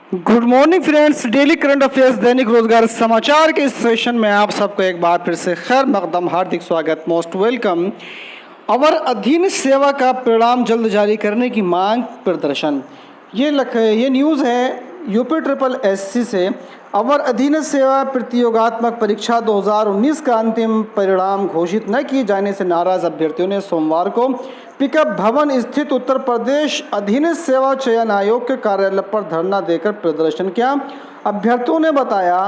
Good morning friends. Daily current affairs दैनिक रोजगार समाचार के इस सेशन में आप सबको एक बार फिर से खैर मकदम हार्दिक स्वागत, मोस्ट वेलकम। अवर अधीन सेवा का परिणाम जल्द जारी करने की मांग, प्रदर्शन। ये न्यूज़ है यूपी ट्रिपल एससी से। अवर अधीन सेवा प्रतियोगात्मक परीक्षा 2019 का अंतिम परिणाम घोषित न किए जाने से नाराज अभ्यर्थियों ने सोमवार को पिकअप भवन स्थित उत्तर प्रदेश अधीन सेवा चयन आयोग के कार्यालय पर धरना देकर प्रदर्शन किया। अभ्यर्थियों ने बताया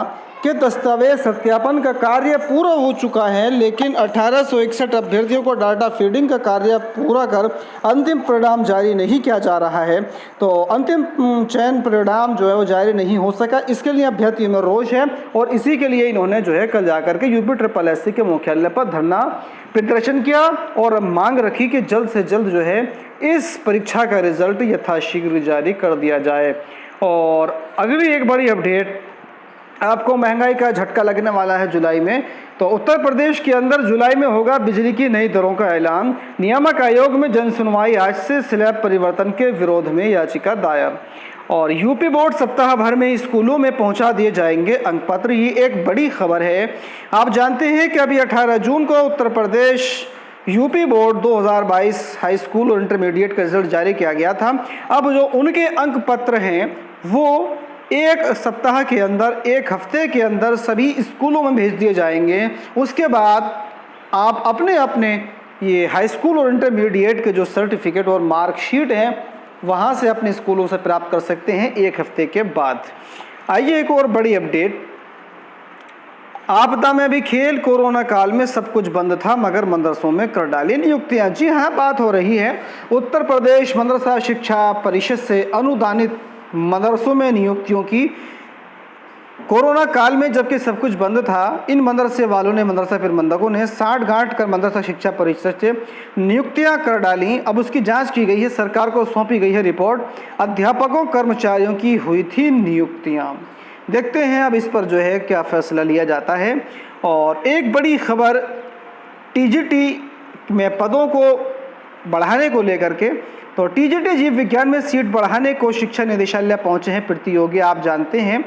कि दस्तावेज सत्यापन का कार्य पूरा हो चुका है, लेकिन 1861 अभ्यर्थियों को डाटा फीडिंग का कार्य पूरा कर अंतिम परिणाम जारी नहीं किया जा रहा है। तो अंतिम चयन परिणाम जो है वो जारी नहीं हो सका, इसके लिए अभ्यर्थियों में रोष है और इसी के लिए इन्होंने जो है कल जाकर के यूपी ट्रिपल एससी के मुख्यालय पर धरना प्रदर्शन किया और मांग रखी कि जल्द से जल्द जो है इस परीक्षा का रिजल्ट यथाशीघ्र जारी कर दिया जाए। और अगली एक बड़ी अपडेट, आपको महंगाई का झटका लगने वाला है जुलाई में। तो उत्तर प्रदेश के अंदर जुलाई में होगा बिजली की नई दरों का ऐलान। नियामक आयोग में जन सुनवाई, आज से स्लैब परिवर्तन के विरोध में याचिका दायर। और यूपी बोर्ड सप्ताह भर में स्कूलों में पहुंचा दिए जाएंगे अंक पत्र, ये एक बड़ी खबर है। आप जानते हैं कि अभी 18 जून को Uttar Pradesh UP board 2022 high school और इंटरमीडिएट का रिजल्ट जारी किया गया था। अब जो उनके अंक पत्र हैं वो एक सप्ताह के अंदर, एक हफ्ते के अंदर सभी स्कूलों में भेज दिए जाएंगे। उसके बाद आप अपने अपने ये हाई स्कूल और इंटरमीडिएट के जो सर्टिफिकेट और मार्कशीट हैं वहाँ से अपने स्कूलों से प्राप्त कर सकते हैं एक हफ्ते के बाद। आइए एक और बड़ी अपडेट, आपदा में भी खेल, कोरोना काल में सब कुछ बंद था मगर मदरसों में कर डाली नियुक्तियां। जी हाँ, बात हो रही है उत्तर प्रदेश मदरसा शिक्षा परिषद से अनुदानित मदरसों में नियुक्तियों की। कोरोना काल में जबकि सब कुछ बंद था, इन मदरसे वालों ने, मदरसा प्रबंधकों ने साठ गांठ कर मदरसा शिक्षा परिषद से नियुक्तियां कर डाली। अब उसकी जांच की गई है, सरकार को सौंपी गई है रिपोर्ट। अध्यापकों कर्मचारियों की हुई थी नियुक्तियां। देखते हैं अब इस पर जो है क्या फैसला लिया जाता है। और एक बड़ी खबर, टीजीटी में पदों को बढ़ाने को लेकर के, तो टीजीटी जीव विज्ञान में सीट बढ़ाने को शिक्षा निदेशालय पहुंचे हैं प्रतियोगी। आप जानते हैं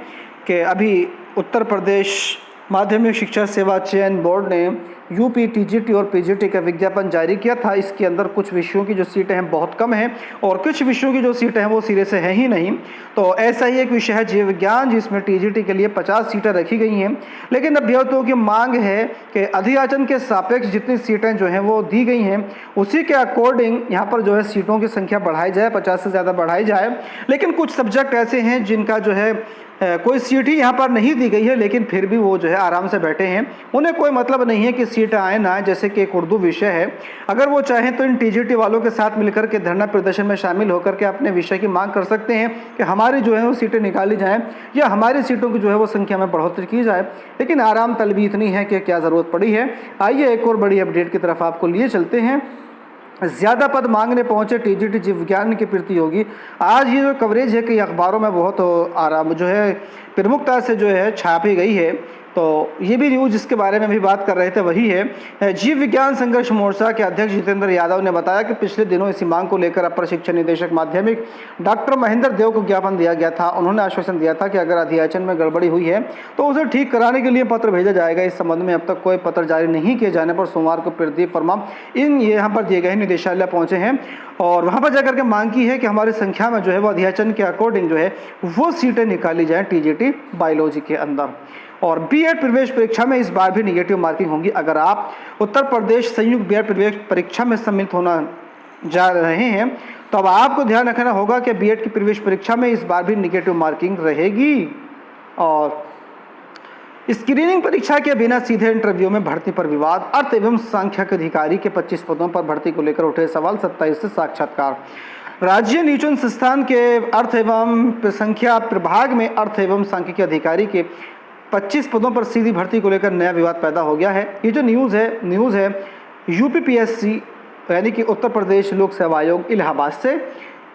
कि अभी उत्तर प्रदेश माध्यमिक शिक्षा सेवा चयन बोर्ड ने यूपी टीजीटी और पीजीटी का विज्ञापन जारी किया था। इसके अंदर कुछ विषयों की जो सीटें हैं बहुत कम हैं और कुछ विषयों की जो सीटें हैं वो सिरे से हैं ही नहीं। तो ऐसा ही एक विषय है जीव विज्ञान, जिसमें टीजीटी के लिए 50 सीटें रखी गई हैं, लेकिन अभ्यर्थियों की मांग है कि अधियाचन के सापेक्ष जितनी सीटें जो हैं वो दी गई हैं उसी के अकॉर्डिंग यहाँ पर जो है सीटों की संख्या बढ़ाई जाए, 50 से ज़्यादा बढ़ाई जाए। लेकिन कुछ सब्जेक्ट ऐसे हैं जिनका जो है कोई सीट ही यहाँ पर नहीं दी गई है, लेकिन फिर भी वो जो है आराम से बैठे हैं, उन्हें कोई मतलब नहीं है कि सीट आए ना आए। जैसे कि एक उर्दू विषय है, अगर वो चाहें तो इन टीजीटी वालों के साथ मिलकर के धरना प्रदर्शन में शामिल होकर के अपने विषय की मांग कर सकते हैं कि हमारी जो है वो सीटें निकाली जाएं या हमारी सीटों की जो है वो संख्या में बढ़ोतरी की जाए। लेकिन आराम तलबी इतनी है कि क्या ज़रूरत पड़ी है। आइए एक और बड़ी अपडेट की तरफ आपको लिए चलते हैं। ज़्यादा पद मांगने पहुंचे टीजीटी जीव विज्ञान के प्रतियोगी। आज ये जो कवरेज है कि अखबारों में बहुत आराम जो है प्रमुखता से जो है छापी गई है, तो ये भी न्यूज़ जिसके बारे में भी बात कर रहे थे वही है। जीव विज्ञान संघर्ष मोर्चा के अध्यक्ष जितेंद्र यादव ने बताया कि पिछले दिनों इसी मांग को लेकर अपर शिक्षा निदेशक माध्यमिक डॉक्टर महेंद्र देव को ज्ञापन दिया गया था। उन्होंने आश्वासन दिया था कि अगर अधियाचन में गड़बड़ी हुई है तो उसे ठीक कराने के लिए पत्र भेजा जाएगा। इस संबंध में अब तक कोई पत्र जारी नहीं किए जाने पर सोमवार को प्रदीप वर्मा यहाँ पर दिए गए निदेशालय पहुंचे हैं और वहाँ पर जाकर के मांग की है कि हमारी संख्या में जो है वो अधियाचन के अकॉर्डिंग जो है वो सीटें निकाली जाएँ टीजीटी बायोलॉजी के अंदर। और बीएड प्रवेश परीक्षा में इस बार भी निगेटिव मार्किंग होगी। अगर आप उत्तर प्रदेश संयुक्त बीएड प्रवेश परीक्षा में सम्मिलित होना जा रहे हैं तो अब आपको ध्यान रखना होगा कि बीएड की प्रवेश परीक्षा में इस बार भी निगेटिव मार्किंग रहेगी। और स्क्रीनिंग परीक्षा के बिना सीधे इंटरव्यू में भर्ती पर विवाद, अर्थ एवं सांख्यिकी अधिकारी के 25 पदों पर भर्ती को लेकर उठे सवाल, 27 से साक्षात्कार। राज्य नियोजन संस्थान के अर्थ एवं संख्या प्रभाग में अर्थ एवं सांख्यिकी अधिकारी के 25 पदों पर सीधी भर्ती को लेकर नया विवाद पैदा हो गया है। ये जो न्यूज़ है यूपीपीएससी यानी कि उत्तर प्रदेश लोक सेवा आयोग इलाहाबाद से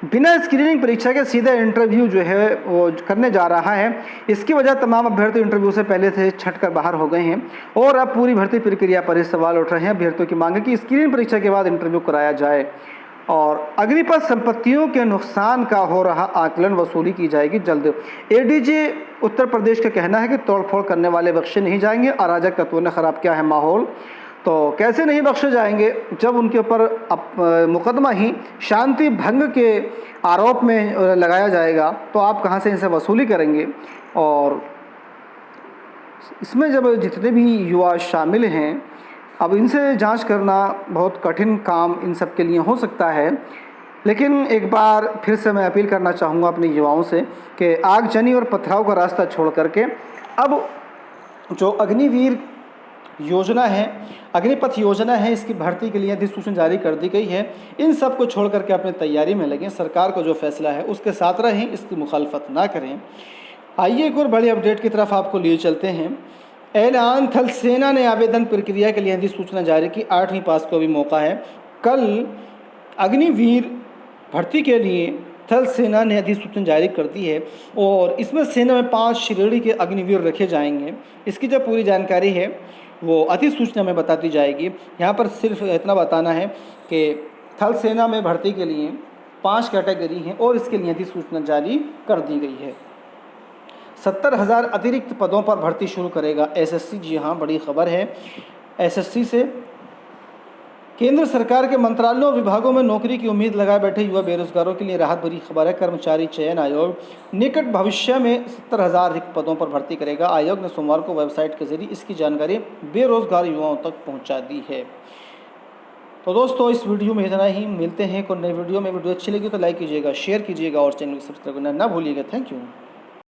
बिना स्क्रीनिंग परीक्षा के सीधे इंटरव्यू जो है वो करने जा रहा है। इसकी वजह तमाम अभ्यर्थी इंटरव्यू से पहले से छट कर बाहर हो गए हैं और अब पूरी भर्ती प्रक्रिया पर सवाल उठ रहे हैं। अभ्यर्थियों की मांग है कि स्क्रीनिंग परीक्षा के बाद इंटरव्यू कराया जाए। और अग्निपथ संपत्तियों के नुकसान का हो रहा आकलन वसूली की जाएगी जल्द। एडीजी उत्तर प्रदेश का कहना है कि तोड़फोड़ करने वाले बख्शे नहीं जाएंगे। अराजक तत्वों ने ख़राब किया है माहौल, तो कैसे नहीं बख्शे जाएंगे जब उनके ऊपर मुकदमा ही शांति भंग के आरोप में लगाया जाएगा, तो आप कहां से इनसे वसूली करेंगे। और इसमें जब जितने भी युवा शामिल हैं, अब इनसे जांच करना बहुत कठिन काम इन सब के लिए हो सकता है। लेकिन एक बार फिर से मैं अपील करना चाहूँगा अपने युवाओं से कि आगजनी और पथराव का रास्ता छोड़ करके अब जो अग्निवीर योजना है, अग्निपथ योजना है, इसकी भर्ती के लिए अधिसूचना जारी कर दी गई है। इन सब को छोड़ करके अपने तैयारी में लगें, सरकार को जो फैसला है उसके साथ रहें, इसकी मुखालफत ना करें। आइए एक और बड़ी अपडेट की तरफ आपको लिए चलते हैं। ऐलान, थल सेना ने आवेदन प्रक्रिया के लिए अधिसूचना जारी की। 8वीं पास को भी मौका है। कल अग्निवीर भर्ती के लिए थल सेना ने अधिसूचना जारी कर दी है और इसमें सेना में 5 श्रेणी के अग्निवीर रखे जाएंगे। इसकी जो पूरी जानकारी है वो अधिसूचना में बता दी जाएगी। यहाँ पर सिर्फ इतना बताना है कि थल सेना में भर्ती के लिए 5 कैटेगरी हैं और इसके लिए अधिसूचना जारी कर दी गई है। 70,000 अतिरिक्त पदों पर भर्ती शुरू करेगा एसएससी। जी हाँ, बड़ी खबर है। एसएससी से केंद्र सरकार के मंत्रालयों और विभागों में नौकरी की उम्मीद लगाए बैठे युवा बेरोजगारों के लिए राहत भरी खबर है। कर्मचारी चयन आयोग निकट भविष्य में 70,000 रिक्त पदों पर भर्ती करेगा। आयोग ने सोमवार को वेबसाइट के जरिए इसकी जानकारी बेरोजगार युवाओं तक पहुंचा दी है। तो दोस्तों, इस वीडियो में इतना ही। मिलते हैं कोई नई वीडियो में। वीडियो अच्छी लगी तो लाइक कीजिएगा, शेयर कीजिएगा और चैनल को सब्सक्राइब करना ना भूलिएगा। Thank you.